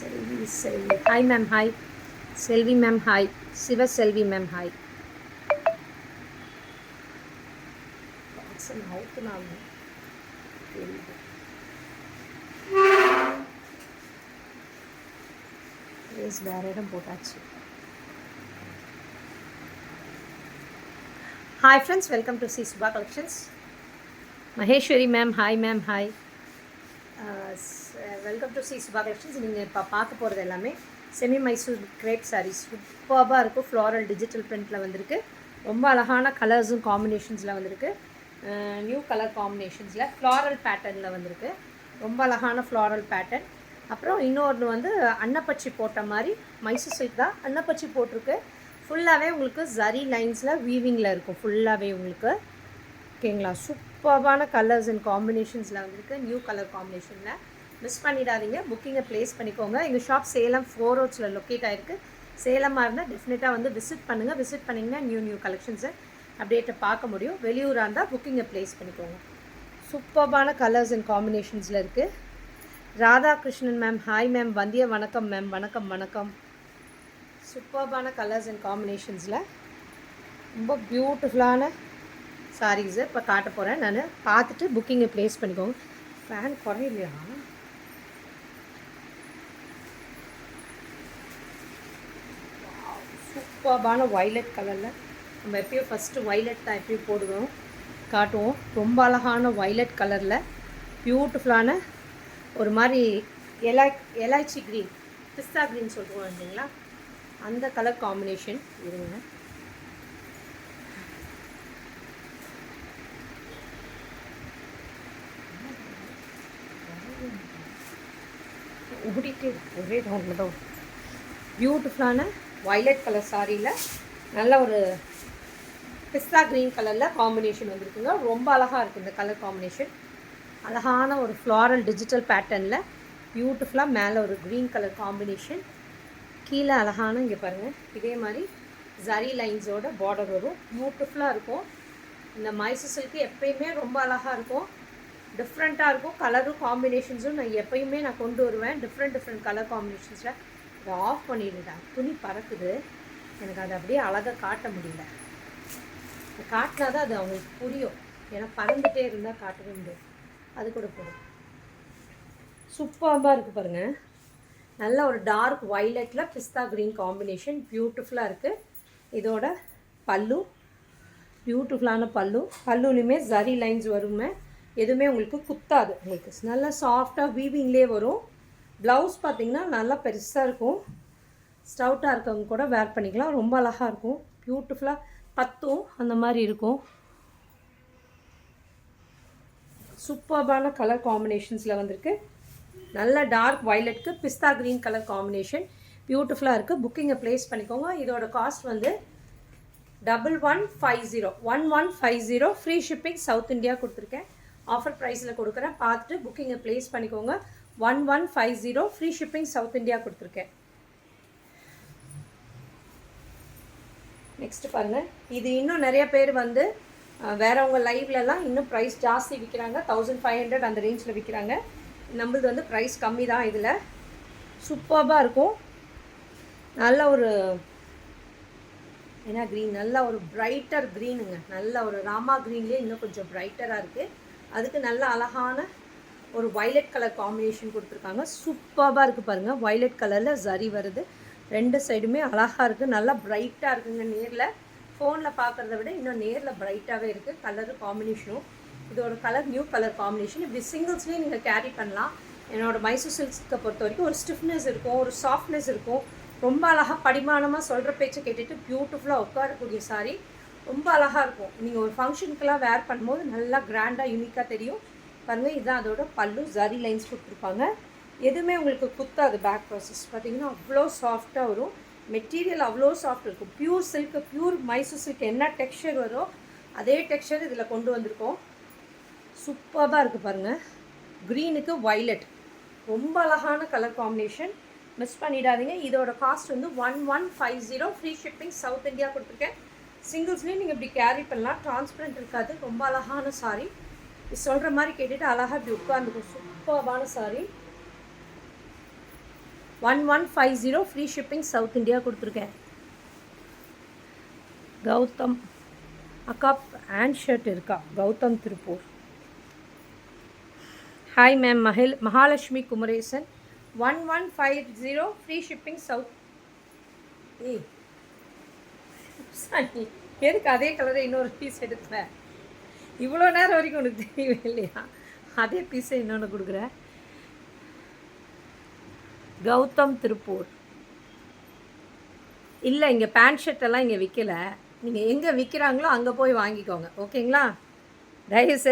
Selvi. Hi ma'am, hi. Selvi ma'am, hi. Siva Selvi ma'am, hi. Box அவுத்துனாங்க தெரியுது. வேற இடம் போட்டாச்சு. Hi friends, welcome to C Subha Collections. Maheshwari ma'am, hi ma'am, hi. Welcome to C Subha collections. நீங்கள் இப்போ பார்க்க போகிறது எல்லாமே semi Mysore grape saris. சூப்பராக இருக்கும். ஃப்ளாரல் டிஜிட்டல் பிரிண்டில் வந்திருக்கு. ரொம்ப அழகான கலர்ஸும் காம்பினேஷன்ஸில் வந்திருக்கு. நியூ கலர் காம்பினேஷன்ஸில் ஃப்ளாரல் பேட்டர்னில் வந்திருக்கு. ரொம்ப அழகான ஃப்ளாரல் பேட்டர்ன். அப்புறம் இன்னொன்று வந்து அன்னப்பச்சி போட்ட மாதிரி மைசூர் சில்க் தான் அன்னப்பச்சி போட்டிருக்கு. ஃபுல்லாகவே உங்களுக்கு ஜரி லைன்ஸில் வீவிங்கில் இருக்கும் ஃபுல்லாகவே உங்களுக்கு. ஓகேங்களா? சூப்பரான கலர்ஸ் அண்ட் காம்பினேஷன்ஸில் வந்திருக்கு. நியூ கலர் காம்பினேஷனில் மிஸ் பண்ணிடாதீங்க. புக்கிங்கை ப்ளேஸ் பண்ணிக்கோங்க. எங்கள் ஷாப் சேலம் 4 ரோட்ஸில் லொக்கேட் ஆகிருக்கு. சேலமாக இருந்தால் டெஃபினட்டாக வந்து விசிட் பண்ணுங்கள். விசிட் பண்ணிங்கன்னா நியூ கலெக்ஷன்ஸை அப்டேட்டை பார்க்க முடியும். வெளியூராக இருந்தால் புக்கிங்கை ப்ளேஸ் பண்ணிக்கோங்க. சூப்பரான கலர்ஸ் அண்ட் காம்பினேஷன்ஸில் இருக்குது. Radhakrishnan ma'am, hi ma'am. வந்திய வணக்கம் மேம். வணக்கம் வணக்கம். சூப்பரான கலர்ஸ் அண்ட் காம்பினேஷன்ஸில் ரொம்ப பியூட்டிஃபுல்லான சாரீஸை இப்போ காட்ட போகிறேன். நான் பார்த்துட்டு புக்கிங்கை ப்ளேஸ் பண்ணிக்கோங்க. ஃபேன் குறையிலையா? சூப்பரான வைலட் கலரில் நம்ம எப்பயும் ஃபஸ்ட்டு வைலட் தான் எப்பயும் போடுவோம் காட்டுவோம். ரொம்ப அழகான வைலட் கலரில் பியூட்டிஃபுல்லான ஒரு மாதிரி எலாய்ச்சி க்ரீன், பிஸ்தா க்ரீன் சொல்லுவோம் இல்லைங்களா, அந்த கலர் காம்பினேஷன் இருங்க. ஓடிட்டு ஒரே ரவுண்டில் தான் பியூட்டிஃபுல்லான வைலட் கலர் சாரியில் நல்ல ஒரு பிஸ்தா க்ரீன் கலரில் காம்பினேஷன் வந்துருக்குங்க. ரொம்ப அழகாக இருக்குது இந்த கலர் காம்பினேஷன். அழகான ஒரு ஃப்ளாரல் டிஜிட்டல் பேட்டர்னில் பியூட்டிஃபுல்லாக மேலே ஒரு க்ரீன் கலர் காம்பினேஷன், கீழே அழகான இங்கே பாருங்கள் இதே மாதிரி ஜரி லைன்ஸோட பார்டர் வரும். பியூட்டிஃபுல்லாக இருக்கும். இந்த மைசூர் சில்க்கு எப்பயுமே ரொம்ப அழகாக இருக்கும். டிஃப்ரெண்ட்டாக இருக்கும். கலரும் காம்பினேஷன்ஸும் நான் எப்பயுமே கொண்டு வருவேன். டிஃப்ரெண்ட் கலர் காம்பினேஷன்ஸில். இதை ஆஃப் பண்ணிடுடா, துணி பறக்குது. எனக்கு அதை அப்படியே அழகாக காட்ட முடியல. காட்டினா தான் அது அவங்களுக்கு புரியும். ஏன்னா பறந்துகிட்டே இருந்தால் காட்டவே முடியும். அது கூட போடும். சூப்பராக இருக்குது பாருங்கள். நல்ல ஒரு டார்க் வைலட்டில் பிஸ்தா க்ரீன் காம்பினேஷன் பியூட்டிஃபுல்லாக இருக்குது. இதோட பல்லு பியூட்டிஃபுல்லான பல்லுலையுமே ஜரி லைன்ஸ் வருமே. எதுவுமே உங்களுக்கு குத்தாது. உங்களுக்கு நல்லா சாஃப்டாக வீவிங்லேயே வரும். ப்ளவுஸ் பார்த்திங்கன்னா நல்லா பெருசாக இருக்கும். ஸ்டவுட்டாக இருக்கவங்க கூட வேர் பண்ணிக்கலாம். ரொம்ப அழகாக இருக்கும். பியூட்டிஃபுல்லாக பத்தும் அந்த மாதிரி இருக்கும். சூப்பர்பான கலர் காம்பினேஷன்ஸில் வந்திருக்கு. நல்ல டார்க் வைலட்க்கு பிஸ்தா க்ரீன் கலர் காம்பினேஷன் பியூட்டிஃபுல்லாக இருக்குது. புக்கிங்கை ப்ளேஸ் பண்ணிக்கோங்க. இதோட காஸ்ட் வந்து 1150 ஃப்ரீ ஷிப்பிங் சவுத் இந்தியா கொடுத்துருக்கேன். ஆஃபர் ப்ரைஸில் கொடுக்குறேன். பார்த்துட்டு புக்கிங்கை ப்ளேஸ் பண்ணிக்கோங்க. 1150 ஃப்ரீ ஷிப்பிங் சவுத் இந்தியா கொடுத்துருக்கேன். நெக்ஸ்ட்டு பாருங்கள். இது இன்னும் நிறைய பேர் வந்து வேறவங்க லைவ்லலாம் இன்னும் ப்ரைஸ் ஜாஸ்தி விற்கிறாங்க. 1500 அந்த ரேஞ்சில் விற்கிறாங்க. நம்மளது வந்து ப்ரைஸ் கம்மி தான். இதில் சூப்பராக இருக்கும். நல்ல ஒரு என்ன க்ரீன், நல்ல ஒரு பிரைட்டர் க்ரீனுங்க. நல்ல ஒரு ராமா க்ரீன்லேயே இன்னும் கொஞ்சம் பிரைட்டராக இருக்குது. அதுக்கு நல்ல அழகான ஒரு வைலட் கலர் காம்பினேஷன் கொடுத்துருக்காங்க. சூப்பராக இருக்குது பாருங்கள். வைலட் கலரில் ஜரி வருது. ரெண்டு சைடுமே அழகாக இருக்குது. நல்லா பிரைட்டாக இருக்குங்க. நேரில் ஃபோனில் பார்க்குறத விட இன்னும் நேரில் பிரைட்டாகவே இருக்குது. கலரு காம்பினேஷனும் இதோட கலர் நியூ கலர் காம்பினேஷன். இப்படி சிங்கிள்ஸ்லேயும் நீங்கள் கேரி பண்ணலாம். என்னோடய மைசூர் சில்க்ஸை பொறுத்த வரைக்கும் ஒரு ஸ்டிஃப்னஸ் இருக்கும், ஒரு சாஃப்ட்னஸ் இருக்கும். ரொம்ப அழகாக படிமானமாக சொல்கிற பேச்சை கேட்டுட்டு பியூட்டிஃபுல்லாக உட்காரக்கூடிய சாரீ. ரொம்ப அழகாக இருக்கும். நீங்கள் ஒரு ஃபங்க்ஷனுக்கெல்லாம் வேர் பண்ணும்போது நல்லா கிராண்டாக யூனிக்காக தெரியும். பாருங்கள், இதுதான் அதோட பல்லு. ஜரி லைன்ஸ் கொடுத்துருப்பாங்க. எதுவுமே உங்களுக்கு குத்தாது. பேக் ப்ராசஸ் பார்த்திங்கன்னா அவ்வளோ சாஃப்டாக வரும். மெட்டீரியல் அவ்வளோ சாஃப்ட் இருக்கும். Pure silk, pure Mysore silk என்ன டெக்ஸ்சர் வரும் அதே டெக்ஸ்சர் இதில் கொண்டு வந்திருக்கோம். சூப்பராக இருக்குது பாருங்கள். க்ரீனுக்கு வைலட் ரொம்ப அழகான கலர் காம்பினேஷன். மிஸ் பண்ணிடாதீங்க. இதோட காஸ்ட் வந்து 1150 ஃப்ரீ ஷிப்பிங் சவுத் இந்தியா கொடுத்துருக்கேன். சிங்கிள்ஸ்லேயும் நீங்கள் இப்படி கேரி பண்ணலாம். டிரான்ஸ்பரண்ட் இருக்காது. ரொம்ப அழகான சாரீ. சொல்கிற மாதிரி கேட்டுட்டு அழகாக இப்படி உட்காந்துக்கும். சூப்பரான sari. 1150 free shipping south India கொடுத்துருக்கேன். கௌதம் அக்கா ஹேண்ட் ஷர்ட் இருக்கா? Gautham Tiruppur. Hi ma'am. Mahalakshmi Kumaresan 1150 free shipping south. ஏய் சரி, எதுக்கு அதே கலரை இன்னொரு பீஸ் எடுப்பேன்? இவ்வளோ நேரம் வரைக்கும் உனக்கு தெரியவே இல்லையா? அதே பீஸை இன்னொன்று கொடுக்குறேன். கௌதம் திருப்பூர். இல்லை, இங்கே பேண்ட் ஷர்ட்டெல்லாம் இங்கே விற்கலை. நீங்கள் எங்கே விற்கிறாங்களோ அங்கே போய் வாங்கிக்கோங்க, ஓகேங்களா? தயவுசெய்து